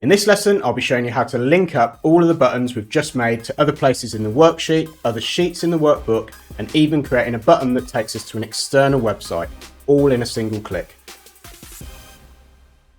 In this lesson, I'll be showing you how to link up all of the buttons we've just made to other places in the worksheet, other sheets in the workbook, and even creating a button that takes us to an external website, all in a single click.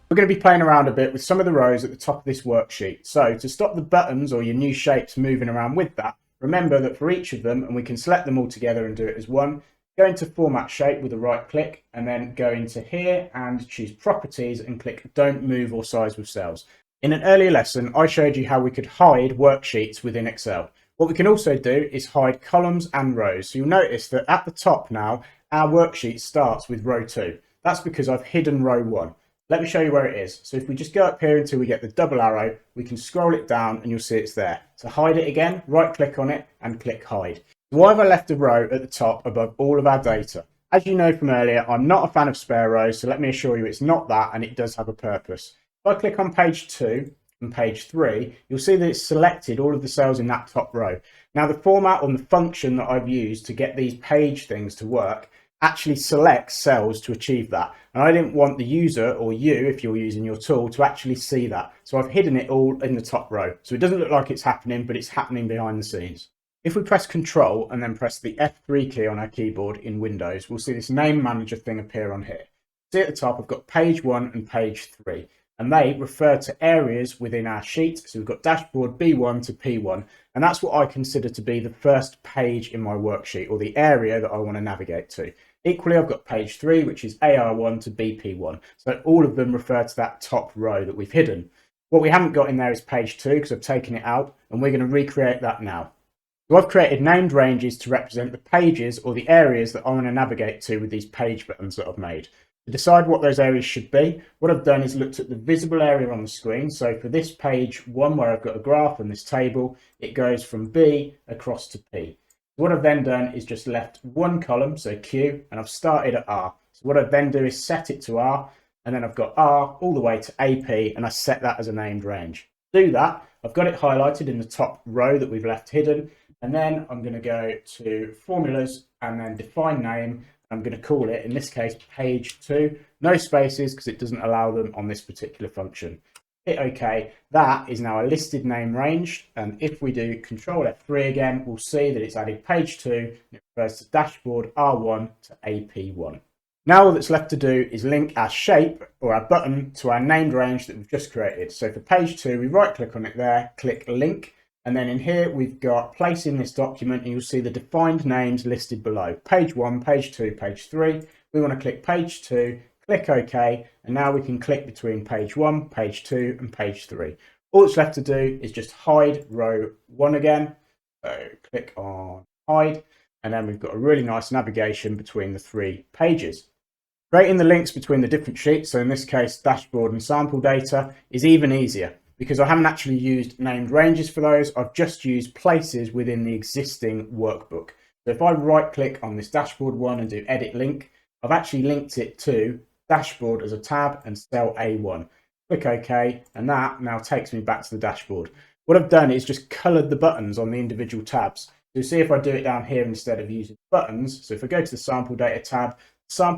We're going to be playing around a bit with some of the rows at the top of this worksheet. So to stop the buttons or your new shapes moving around with that, remember that for each of them, and we can select them all together and do it as one, go into Format Shape with a right click, and then go into here and choose Properties and click Don't Move or Size with Cells. In an earlier lesson, I showed you how we could hide worksheets within Excel. What we can also do is hide columns and rows. So you'll notice that at the top now, our worksheet starts with row 2. That's because I've hidden row 1. Let me show you where it is. So if we just go up here until we get the double arrow, we can scroll it down and you'll see it's there. To hide it again, right click on it and click hide. Why have I left a row at the top above all of our data? As you know from earlier, I'm not a fan of spare rows, so let me assure you it's not that, and it does have a purpose. If I click on page 2 and page 3, you'll see that it's selected all of the cells in that top row. Now the format on the function that I've used to get these page things to work actually selects cells to achieve that. And I didn't want the user, or you if you're using your tool, to actually see that. So I've hidden it all in the top row. So it doesn't look like it's happening, but it's happening behind the scenes. If we press Control and then press the F3 key on our keyboard in Windows, we'll see this name manager thing appear on here. See at the top, I've got page 1 and page 3. And they refer to areas within our sheet. So we've got dashboard B1 to P1, and that's what I consider to be the first page in my worksheet, or the area that I want to navigate to. Equally, I've got page 3, which is AR1 to BP1. So all of them refer to that top row that we've hidden. What we haven't got in there is page 2, because I've taken it out, and we're going to recreate that now. So I've created named ranges to represent the pages or the areas that I want to navigate to with these page buttons that I've made. To decide what those areas should be, what I've done is looked at the visible area on the screen. So for this page 1, where I've got a graph and this table, it goes from B across to P. What I've then done is just left one column, so Q, and I've started at R. So what I then do is set it to R, and then I've got R all the way to AP, and I set that as a named range. To do that, I've got it highlighted in the top row that we've left hidden, and then I'm going to go to Formulas and then Define Name. I'm going to call it, in this case, page 2. No spaces because it doesn't allow them on this particular function. Hit OK. That is now a listed name range. And if we do Control F3 again, we'll see that it's added page 2 and it refers to dashboard R1 to AP1. Now all that's left to do is link our shape or our button to our named range that we've just created. So for page 2, we right click on it there, click Link. And then in here, we've got place in this document, and you'll see the defined names listed below. Page 1, page 2, page 3. We want to click page 2, click OK, and now we can click between page 1, page 2, and page 3. All that's left to do is just hide row 1 again. So click on hide, and then we've got a really nice navigation between the 3 pages. Creating the links between the different sheets, so in this case, dashboard and sample data, is even easier, because I haven't actually used named ranges for those. I've just used places within the existing workbook. So if I right click on this dashboard one and do edit link, I've actually linked it to dashboard as a tab and cell A1. Click OK, and that now takes me back to the dashboard. What I've done is just coloured the buttons on the individual tabs. So see if I do it down here instead of using buttons. So if I go to the sample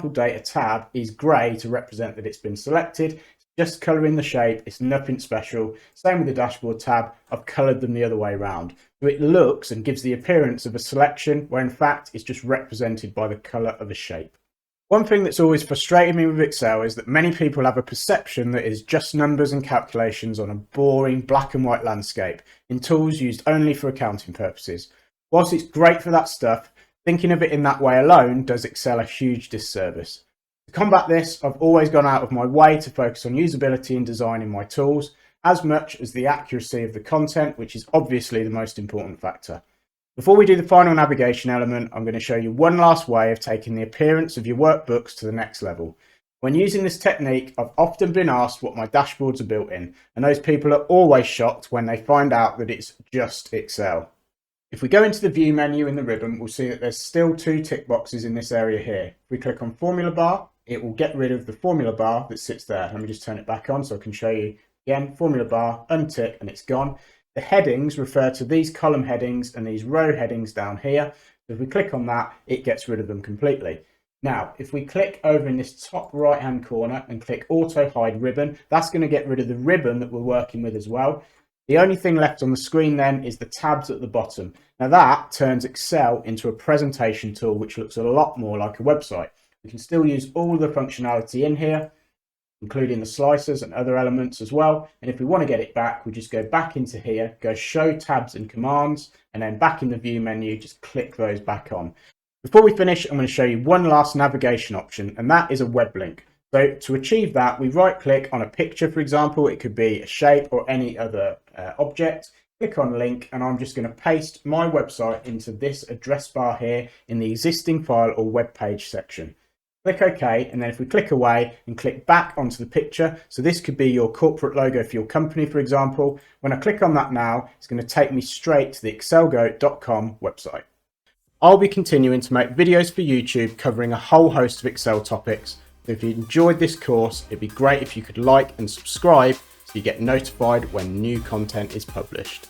data tab is grey to represent that it's been selected. Just colouring the shape, it's nothing special. Same with the dashboard tab, I've coloured them the other way around. So it looks and gives the appearance of a selection, where in fact it's just represented by the colour of a shape. One thing that's always frustrated me with Excel is that many people have a perception that is just numbers and calculations on a boring black and white landscape in tools used only for accounting purposes. Whilst it's great for that stuff, thinking of it in that way alone does Excel a huge disservice. To combat this, I've always gone out of my way to focus on usability and design in my tools, as much as the accuracy of the content, which is obviously the most important factor. Before we do the final navigation element, I'm going to show you one last way of taking the appearance of your workbooks to the next level. When using this technique, I've often been asked what my dashboards are built in, and those people are always shocked when they find out that it's just Excel. If we go into the View menu in the ribbon, we'll see that there's still 2 tick boxes in this area here. If we click on Formula Bar, it will get rid of the formula bar that sits there. Let me just turn it back on so I can show you again. Formula bar, untick, and it's gone. The headings refer to these column headings and these row headings down here. So if we click on that, it gets rid of them completely. Now, if we click over in this top right hand corner and click auto hide ribbon, that's going to get rid of the ribbon that we're working with as well. The only thing left on the screen then is the tabs at the bottom. Now that turns Excel into a presentation tool which looks a lot more like a website. We can still use all the functionality in here, including the slicers and other elements as well. And if we want to get it back, we just go back into here, go show tabs and commands, and then back in the view menu, just click those back on. Before we finish, I'm going to show you one last navigation option, and that is a web link. So to achieve that, we right click on a picture, for example, it could be a shape or any other object, click on link, and I'm just going to paste my website into this address bar here in the existing file or web page section. Click OK, and then if we click away and click back onto the picture, so this could be your corporate logo for your company, for example. When I click on that now, it's going to take me straight to the excelgo.com website. I'll be continuing to make videos for YouTube covering a whole host of Excel topics. So if you enjoyed this course, it'd be great if you could like and subscribe so you get notified when new content is published.